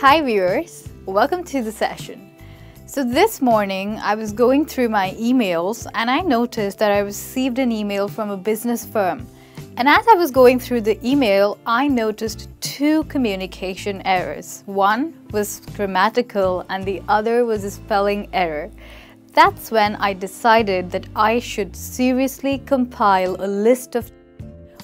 Hi viewers, welcome to the session. So this morning I was going through my emails and I noticed that I received an email from a business firm. And as I was going through the email, I noticed two communication errors. One was grammatical and the other was a spelling error. That's when I decided that I should seriously compile a list of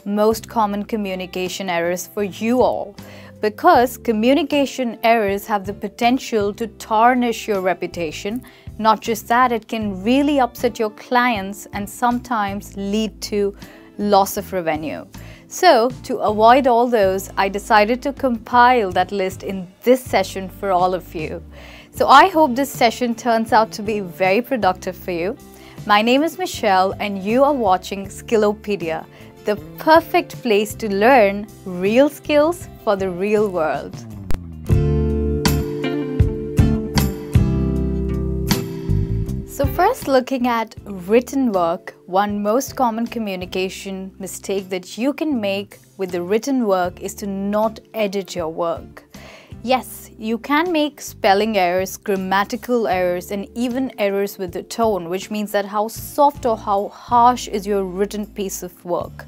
most common communication errors for you all. Because communication errors have the potential to tarnish your reputation. Not just that, it can really upset your clients and sometimes lead to loss of revenue. So, to avoid all those, I decided to compile that list in this session for all of you. So I hope this session turns out to be very productive for you. My name is Michelle and you are watching Skillopedia, the perfect place to learn real skills for the real world. So first, looking at written work, one most common communication mistake that you can make with the written work is to not edit your work. Yes, you can make spelling errors, grammatical errors, and even errors with the tone, which means that how soft or how harsh is your written piece of work.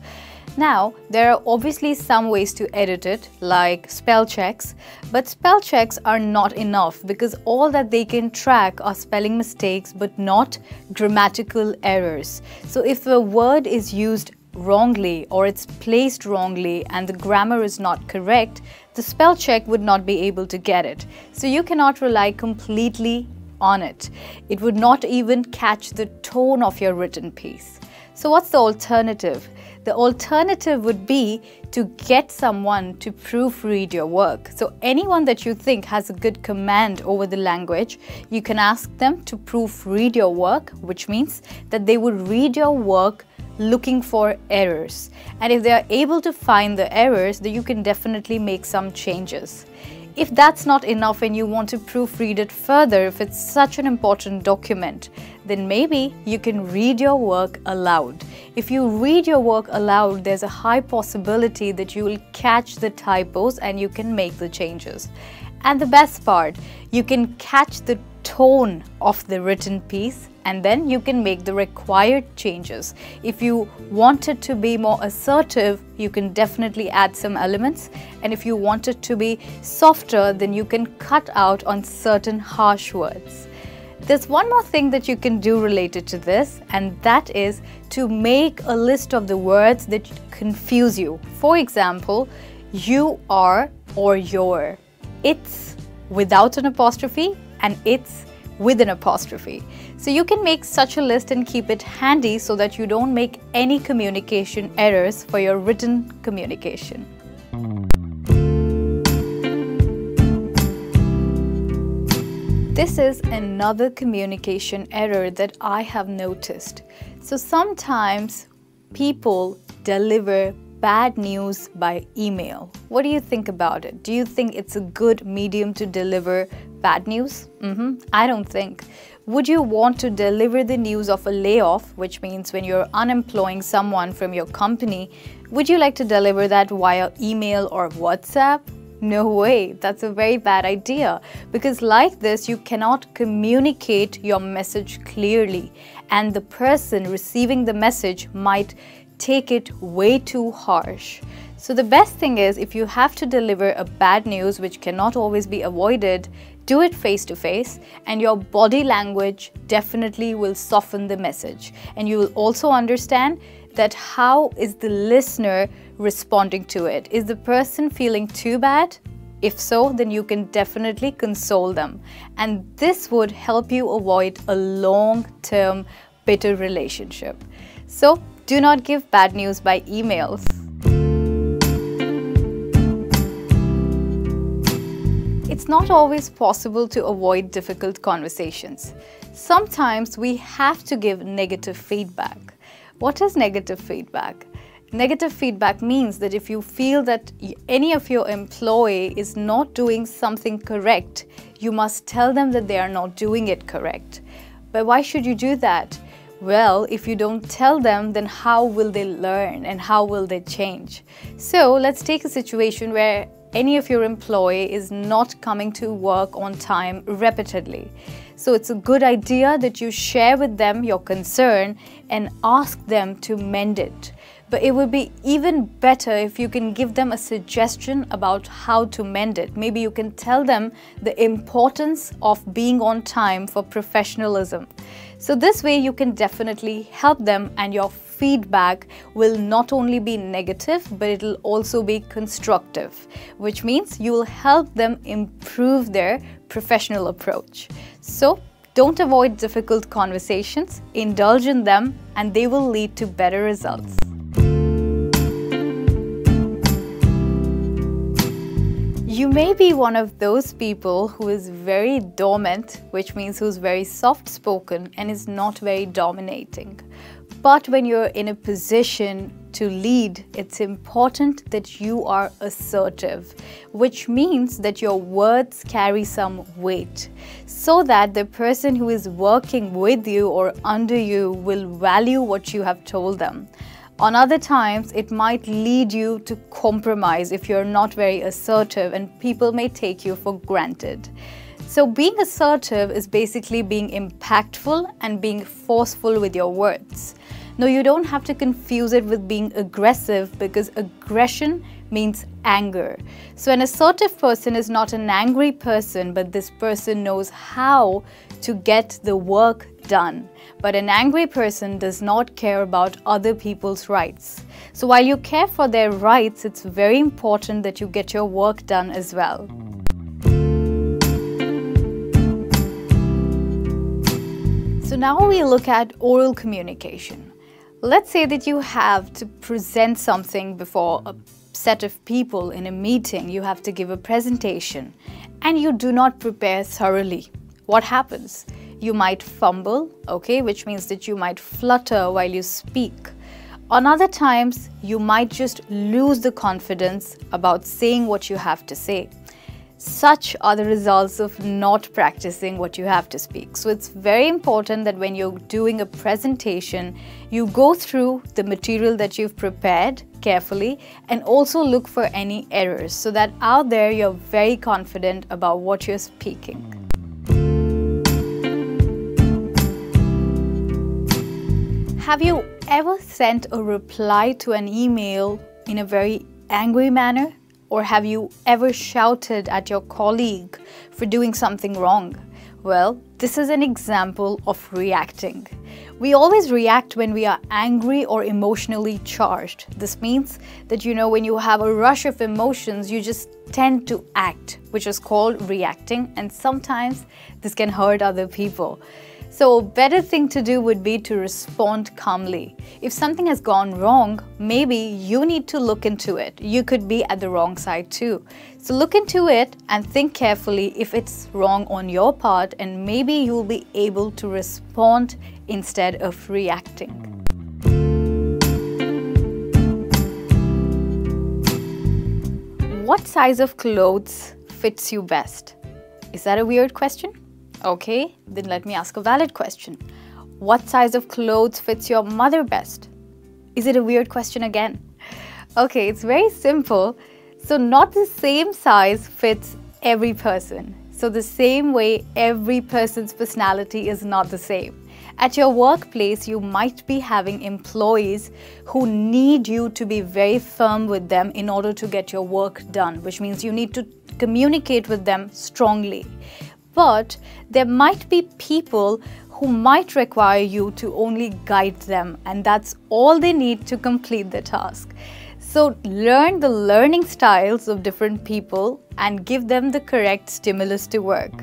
Now, there are obviously some ways to edit it, like spell checks, but spell checks are not enough because all that they can track are spelling mistakes but not grammatical errors. So if a word is used wrongly or it's placed wrongly and the grammar is not correct, the spell check would not be able to get it. So you cannot rely completely on it. It would not even catch the tone of your written piece. So what's the alternative? The alternative would be to get someone to proofread your work. So anyone that you think has a good command over the language, you can ask them to proofread your work, which means that they would read your work looking for errors. And if they are able to find the errors, then you can definitely make some changes. If that's not enough and you want to proofread it further, if it's such an important document, then maybe you can read your work aloud. If you read your work aloud, there's a high possibility that you will catch the typos and you can make the changes. And the best part, you can catch the tone of the written piece and then you can make the required changes. If you want it to be more assertive, you can definitely add some elements, and if you want it to be softer, then you can cut out on certain harsh words. There's one more thing that you can do related to this, and that is to make a list of the words that confuse you. For example, you are or your. It's without an apostrophe and it's with an apostrophe. So you can make such a list and keep it handy so that you don't make any communication errors for your written communication. This is another communication error that I have noticed. So sometimes people deliver bad news by email. What do you think about it? Do you think it's a good medium to deliver bad news? I don't think. Would you want to deliver the news of a layoff, which means when you're unemploying someone from your company, would you like to deliver that via email or WhatsApp? No way, that's a very bad idea, because like this you cannot communicate your message clearly and the person receiving the message might take it way too harsh. So the best thing is, if you have to deliver a bad news which cannot always be avoided, do it face to face, and your body language definitely will soften the message. And you will also understand that how is the listener responding to it. Is the person feeling too bad? If so, then you can definitely console them. And this would help you avoid a long-term bitter relationship. So do not give bad news by emails. It's not always possible to avoid difficult conversations. Sometimes we have to give negative feedback. What is negative feedback? Negative feedback means that if you feel that any of your employee is not doing something correct, you must tell them that they are not doing it correct. But why should you do that? Well, if you don't tell them, then how will they learn and how will they change? So let's take a situation where any of your employee is not coming to work on time repeatedly. So it's a good idea that you share with them your concern and ask them to mend it. But it would be even better if you can give them a suggestion about how to mend it. Maybe you can tell them the importance of being on time for professionalism. So this way you can definitely help them, and your feedback will not only be negative, but it will also be constructive, which means you will help them improve their professional approach. So don't avoid difficult conversations, indulge in them, and they will lead to better results. You may be one of those people who is very dormant, which means who's very soft-spoken and is not very dominating. But when you're in a position to lead, it's important that you are assertive, which means that your words carry some weight, so that the person who is working with you or under you will value what you have told them. On other times, it might lead you to compromise if you're not very assertive, and people may take you for granted. So being assertive is basically being impactful and being forceful with your words. No, you don't have to confuse it with being aggressive, because aggression means anger. So an assertive person is not an angry person, but this person knows how to get the work done. But an angry person does not care about other people's rights. So while you care for their rights, it's very important that you get your work done as well. So now we look at oral communication. Let's say that you have to present something before a set of people in a meeting. You have to give a presentation and you do not prepare thoroughly. What happens? You might fumble, okay, which means that you might flutter while you speak. On other times, you might just lose the confidence about saying what you have to say. Such are the results of not practicing what you have to speak. So it's very important that when you're doing a presentation, you go through the material that you've prepared carefully and also look for any errors, so that out there you're very confident about what you're speaking. Have you ever sent a reply to an email in a very angry manner? Or have you ever shouted at your colleague for doing something wrong? Well, this is an example of reacting. We always react when we are angry or emotionally charged. This means that, when you have a rush of emotions, you just tend to act, which is called reacting, and sometimes this can hurt other people. So a better thing to do would be to respond calmly. If something has gone wrong, maybe you need to look into it. You could be at the wrong side too. So look into it and think carefully if it's wrong on your part, and maybe you'll be able to respond instead of reacting. What size of clothes fits you best? Is that a weird question? Okay, then let me ask a valid question. What size of clothes fits your mother best? Is it a weird question again? Okay, it's very simple. So not the same size fits every person. So the same way, every person's personality is not the same. At your workplace, you might be having employees who need you to be very firm with them in order to get your work done, which means you need to communicate with them strongly. But there might be people who might require you to only guide them, and that's all they need to complete the task. So learn the learning styles of different people and give them the correct stimulus to work.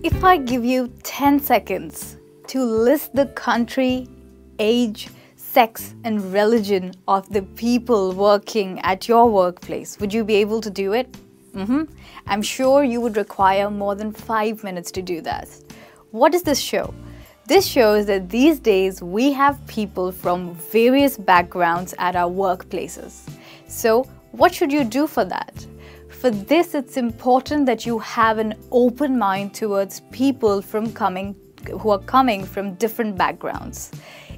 If I give you 10 seconds to list the country, age, sex and religion of the people working at your workplace, would you be able to do it? I'm sure you would require more than 5 minutes to do that. What does this show? This shows that these days we have people from various backgrounds at our workplaces. So what should you do for that? For this, it's important that you have an open mind towards people who are coming from different backgrounds.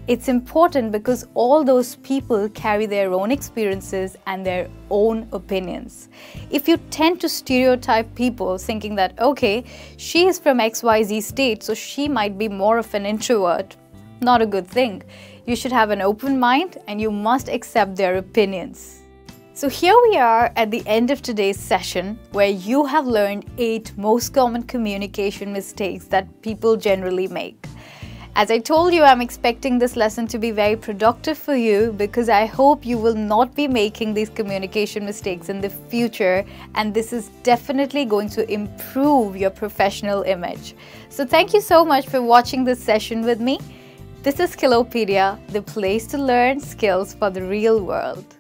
It's important because all those people carry their own experiences and their own opinions. If you tend to stereotype people thinking that, okay, she is from XYZ state, so she might be more of an introvert, not a good thing. You should have an open mind and you must accept their opinions. So here we are at the end of today's session where you have learned 8 most common communication mistakes that people generally make. As I told you, I'm expecting this lesson to be very productive for you because I hope you will not be making these communication mistakes in the future, and this is definitely going to improve your professional image. So thank you so much for watching this session with me. This is Skillopedia, the place to learn skills for the real world.